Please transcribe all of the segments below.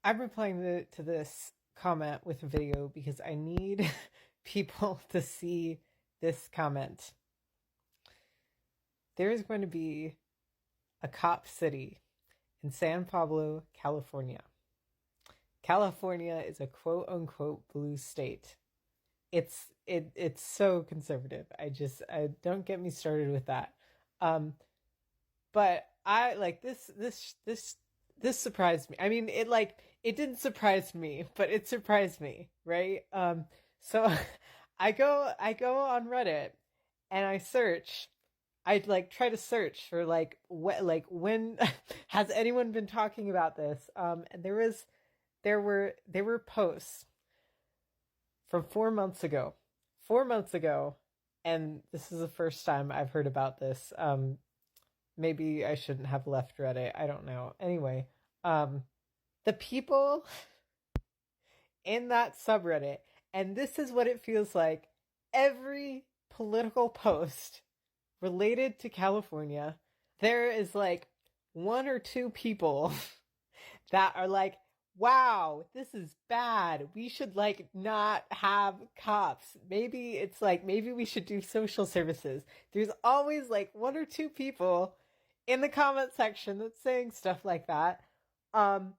I'm replying to this comment with a video because I need people to see this comment. There is going to be a cop city in San Pablo, California. California is a quote unquote blue state. It's so conservative. I don't get me started with that. Um, but I like this surprised me. I mean, it didn't surprise me, but it surprised me, right? So I go on Reddit and I'd like try to search for when has anyone been talking about this? And there were posts from 4 months ago. 4 months ago, and this is the first time I've heard about this. Maybe I shouldn't have left Reddit. I don't know. Anyway, um, the people in that subreddit, and this is what it feels like. Every political post related to California, there is like one or two people that are like, wow, this is bad. We should like not have cops. Maybe it's like, maybe we should do social services. There's always like one or two people in the comment section that's saying stuff like that. Um,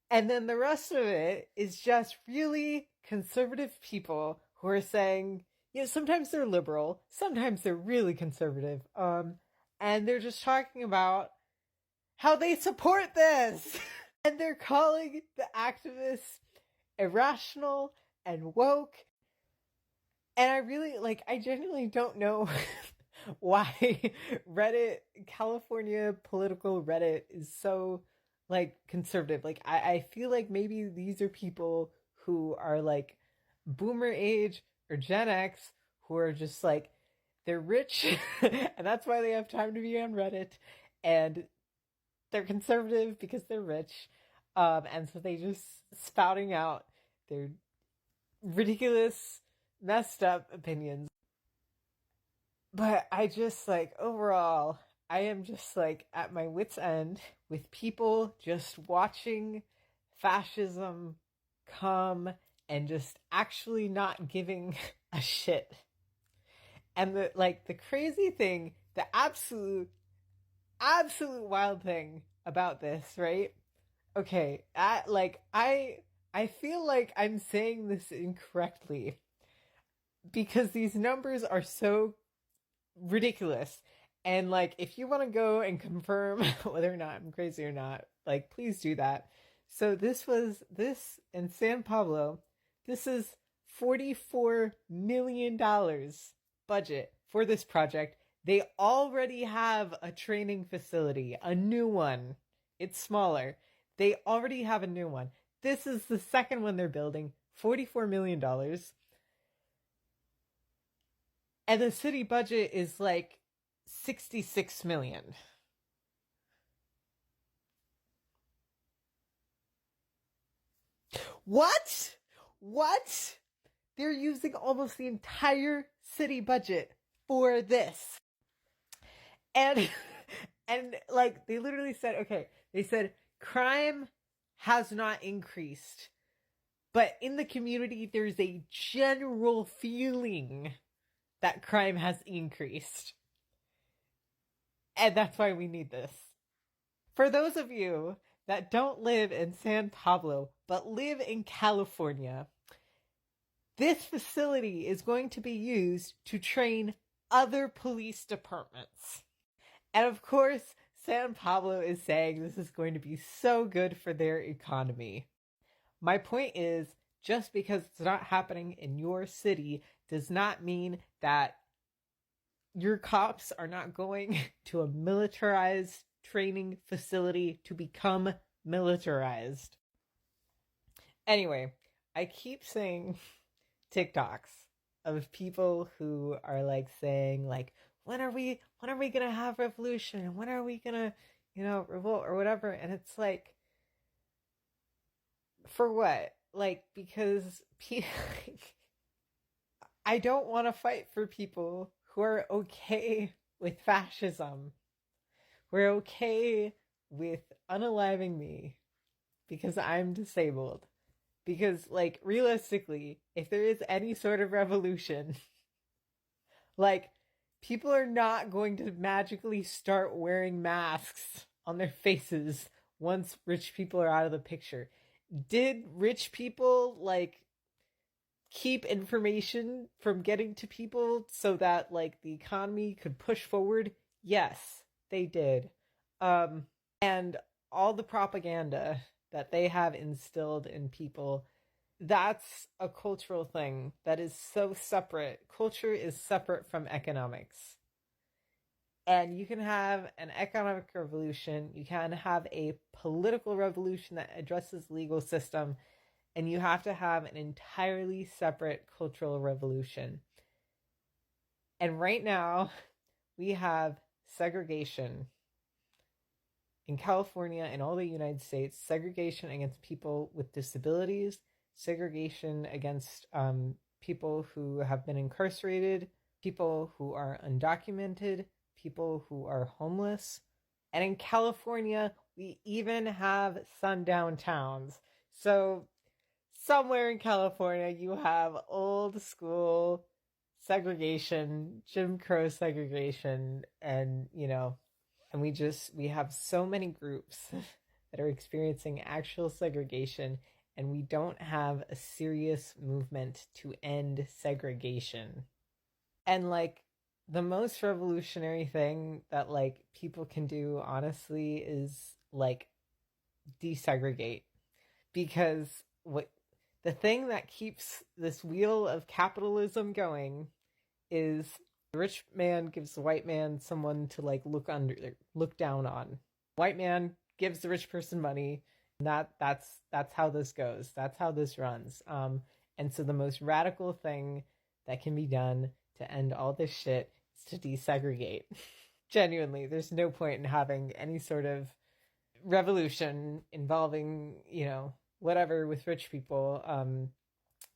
and then the rest of it is just really conservative people who are saying, sometimes they're liberal, sometimes they're really conservative. And they're just talking about how they support this. And they're calling the activists irrational and woke. And I genuinely don't know why Reddit, California political Reddit is so like conservative. Like I feel like maybe these are people who are like boomer age or Gen X who are just like, they're rich and that's why they have time to be on Reddit, and they're conservative because they're rich. And so they just spouting out their ridiculous, messed up opinions. But I just like overall, I am just like at my wit's end with people just watching fascism come and just actually not giving a shit. And the crazy thing, the absolute wild thing about this, right? Okay, I feel like I'm saying this incorrectly because these numbers are so ridiculous. And like, if you want to go and confirm whether or not I'm crazy or not, like, please do that. So this in San Pablo. This is $44 million budget for this project. They already have a training facility, a new one. It's smaller. They already have a new one. This is the second one they're building. $44 million. And the city budget is like 66 million. What? What? They're using almost the entire city budget for this. And and like they literally said, okay, they said crime has not increased, but in the community there's a general feeling that crime has increased. And that's why we need this. For those of you that don't live in San Pablo, but live in California, this facility is going to be used to train other police departments. And of course, San Pablo is saying this is going to be so good for their economy. My point is, just because it's not happening in your city does not mean that your cops are not going to a militarized training facility to become militarized. Anyway, I keep saying TikToks of people who are like saying like, when are we gonna have revolution? When are we gonna, revolt or whatever? And it's like, for what? Like, because I don't want to fight for people who are okay with fascism. We're okay with unaliving me. because I'm disabled. Because, like, realistically, if there is any sort of revolution, like, people are not going to magically start wearing masks on their faces once rich people are out of the picture. Did rich people, like, keep information from getting to people so that, like, the economy could push forward? Yes, they did. And all the propaganda that they have instilled in people, that's a cultural thing that is so separate. Culture is separate from economics. And you can have an economic revolution, you can have a political revolution that addresses the legal system, and you have to have an entirely separate cultural revolution. And right now, we have segregation in California and all the United States, segregation against people with disabilities, segregation against people who have been incarcerated, people who are undocumented, people who are homeless. And in California, we even have sundown towns. So somewhere in California, you have old school segregation, Jim Crow segregation, and, and we have so many groups that are experiencing actual segregation, and we don't have a serious movement to end segregation. And, like, the most revolutionary thing that, like, people can do, honestly, is, like, desegregate. Because the thing that keeps this wheel of capitalism going is the rich man gives the white man someone to, like, look down on. White man gives the rich person money, and that's how this goes. That's how this runs. And so the most radical thing that can be done to end all this shit is to desegregate. Genuinely, there's no point in having any sort of revolution involving, whatever with rich people,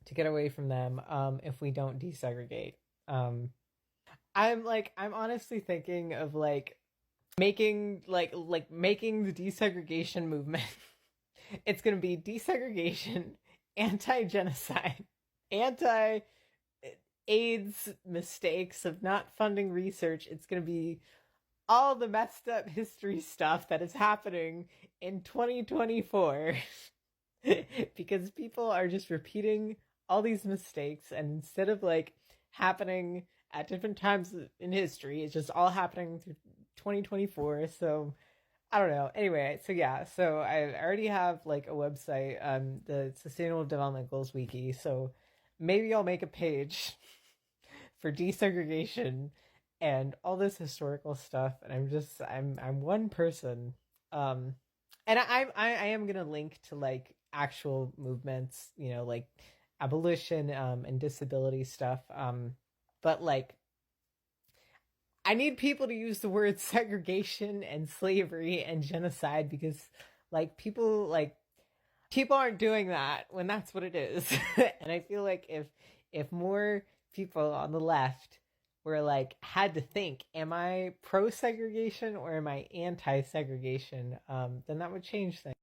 to get away from them, if we don't desegregate. I'm honestly thinking of, like, making making the desegregation movement. It's gonna be desegregation, anti-genocide, anti-AIDS mistakes of not funding research. It's gonna be all the messed up history stuff that is happening in 2024. Because people are just repeating all these mistakes, and instead of, like, happening at different times in history, it's just all happening through 2024. So I don't know. Anyway, so yeah, so I already have, like, a website, the Sustainable Development Goals Wiki. So maybe I'll make a page for desegregation and all this historical stuff. And I'm one person. And I am gonna link to, like, actual movements, like abolition, and disability stuff. But, like, I need people to use the word segregation and slavery and genocide, because, like, people aren't doing that when that's what it is. And I feel like if more people on the left were, like, had to think, am I pro segregation or am I anti segregation, then that would change things.